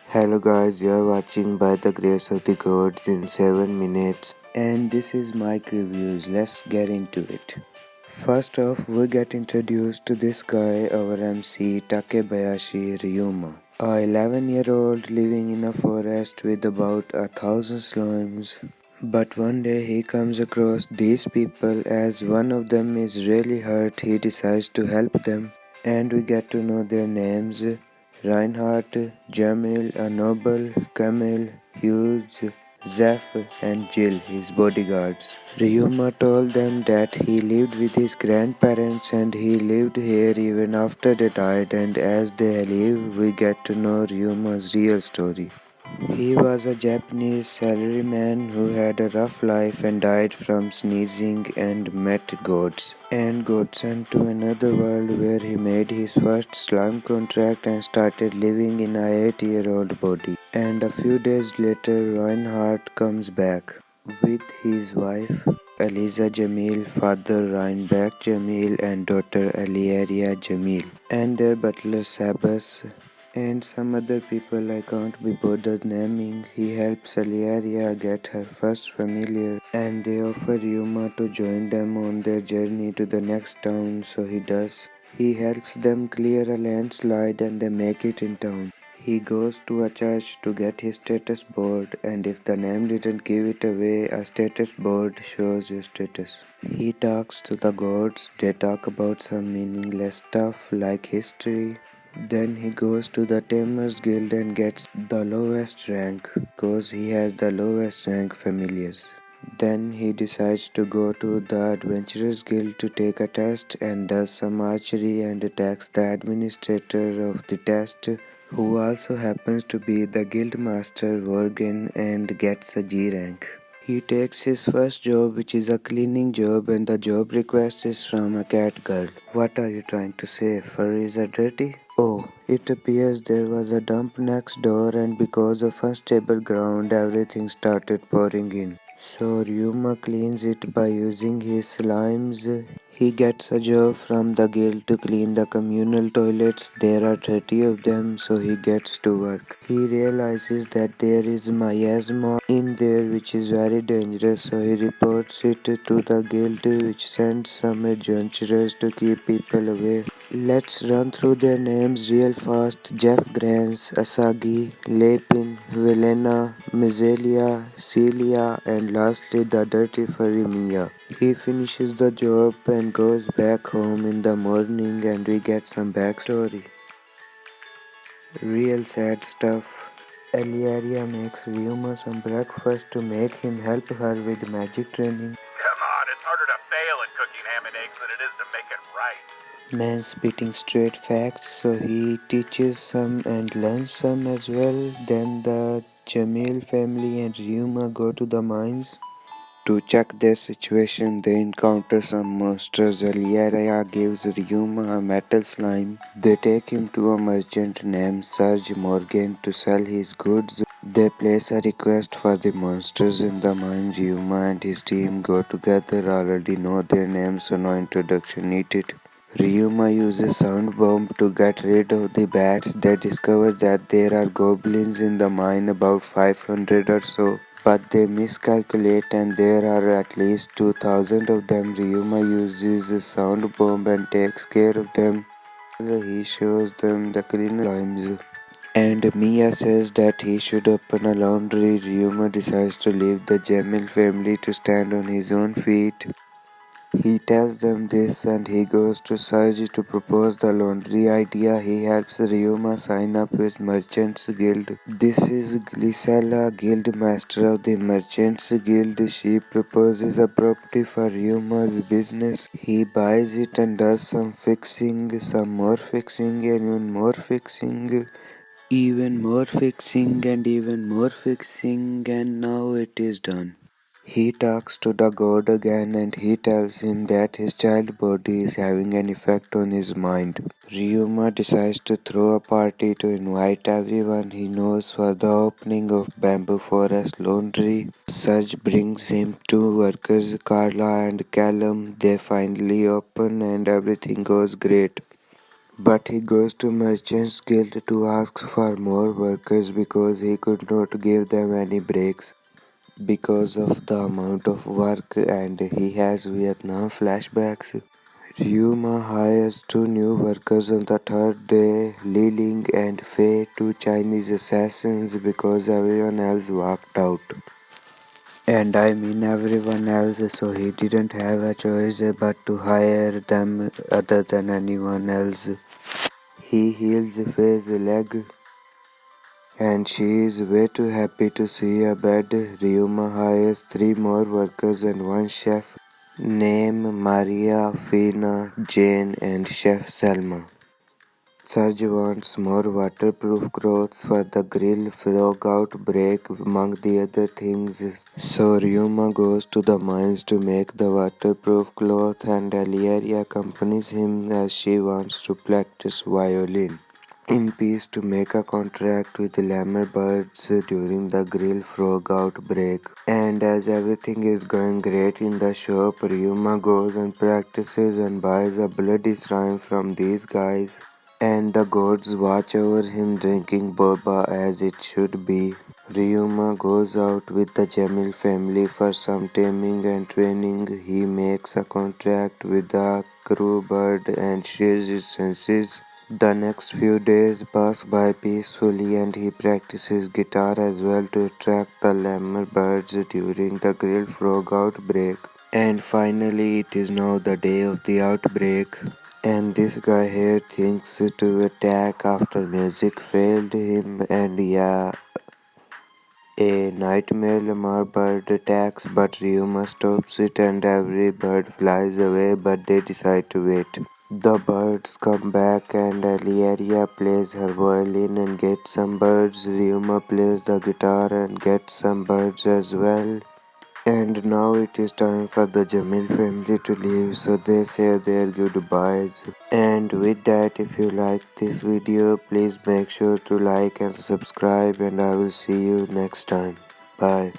Hello guys, you are watching By the Grace of the Gods in 7 minutes, and this is Mike Reviews. Let's get into it. First off, we get introduced to this guy, our MC Takebayashi Ryuma, a 11-year-old living in a forest with about 1,000 slimes. But one day he comes across these people. As one of them is really hurt, he decides to help them, and we get to know their names: Reinhardt, Jamil, a noble, Camille, Hughes, Zeph, and Jill, his bodyguards. Ryuma told them that he lived with his grandparents and he lived here even after they died, and as they leave, we get to know Ryuma's real story. He was a Japanese salaryman who had a rough life and died from sneezing and met gods, and got sent to another world where he made his first slime contract and started living in a 8-year-old body. And a few days later, Reinhardt comes back with his wife Eliza Jamil, father Reinbach Jamil, and daughter Aliaria Jamil, and their butler Sabas and some other people I can't be bothered naming. He helps Aliaria get her first familiar, and they offer Yuma to join them on their journey to the next town, so he does. He helps them clear a landslide and they make it in town. He goes to a church to get his status board, and if the name didn't give it away, a status board shows your status. He talks to the gods. They talk about some meaningless stuff like history. Then he goes to the Tamers Guild and gets the lowest rank, cause he has the lowest rank familiars. Then he decides to go to the Adventurers Guild to take a test and does some archery and attacks the administrator of the test, who also happens to be the guild master Worgen, and gets a G rank. He takes his first job, which is a cleaning job, and the job request is from a cat girl. What are you trying to say? Furries are dirty? Oh, it appears there was a dump next door, and because of unstable ground, everything started pouring in. So Ryuma cleans it by using his slimes. He gets a job from the guild to clean the communal toilets. There are 30 of them, so he gets to work. He realizes that there is miasma in there, which is very dangerous, so he reports it to the guild, which sends some adventurers to keep people away. Let's run through their names real fast: Jeff Grants, Asagi, Lepin, Velena, Mizelia, Celia, and lastly the dirty furry Mia. He finishes the job and goes back home in the morning, and we get some backstory. Real sad stuff. Eliaria makes Ryuma some breakfast to make him help her with magic training. Come on, it's harder to fail at cooking ham and eggs than it is to make it right. Man spitting straight facts, so he teaches some and learns some as well. Then the Jamil family and Ryuma go to the mines. To check their situation, they encounter some monsters. Aliaria gives Ryuma a metal slime. They take him to a merchant named Serge Morgan to sell his goods. They place a request for the monsters in the mine. Ryuma and his team go together. Already know their names, so no introduction needed. Ryuma uses sound bomb to get rid of the bats. They discover that there are goblins in the mine, about 500 or so. But they miscalculate and there are at least 2,000 of them. Ryuma uses a sound bomb and takes care of them. He shows them the cleaner limes. And Mia says that he should open a laundry. Ryuma decides to leave the Jamil family to stand on his own feet. He tells them this and he goes to Serge to propose the laundry idea. He helps Ryuma sign up with Merchants Guild. This is Glisella, guild master of the Merchants Guild. She proposes a property for Ryuma's business. He buys it and does some fixing, some more fixing, and even more fixing. Even more fixing and even more fixing, and now it is done. He talks to the god again and he tells him that his child body is having an effect on his mind. Ryuma decides to throw a party to invite everyone he knows for the opening of Bamboo Forest Laundry. Serge brings him two workers, Carla and Callum. They finally open and everything goes great. But he goes to Merchants Guild to ask for more workers because he could not give them any breaks because of the amount of work, and he has Vietnam flashbacks. Ryuma hires two new workers on the third day, Li Ling and Fei, two Chinese assassins, because everyone else walked out. And I mean everyone else, so he didn't have a choice but to hire them other than anyone else. He heals Fei's leg, and she is way too happy to see a bed. Ryuma hires three more workers and one chef named Maria, Fina, Jane, and Chef Selma. Serge wants more waterproof clothes for the grill frog outbreak, among the other things. So Ryuma goes to the mines to make the waterproof cloth, and Aliaria accompanies him as she wants to practice violin in peace to make a contract with the lemur birds during the grill frog outbreak. And as everything is going great in the shop, Ryuma goes and practices and buys a bloody shrine from these guys. And the gods watch over him drinking boba as it should be. Ryuma goes out with the Jamil family for some taming and training. He makes a contract with the crew bird and shares his senses. The next few days pass by peacefully, and he practices guitar as well to attract the lemur birds during the grill frog outbreak. And finally, it is now the day of the outbreak. And this guy here thinks to attack after music failed him, and yeah, a nightmare lemur bird attacks, but Ryuma stops it and every bird flies away, but they decide to wait. The birds come back and Aliaria plays her violin and gets some birds. Ryuma plays the guitar and gets some birds as well. And now it is time for the Jamil family to leave, so they say their goodbyes. And with that, if you like this video, please make sure to like and subscribe, and I will see you next time. Bye.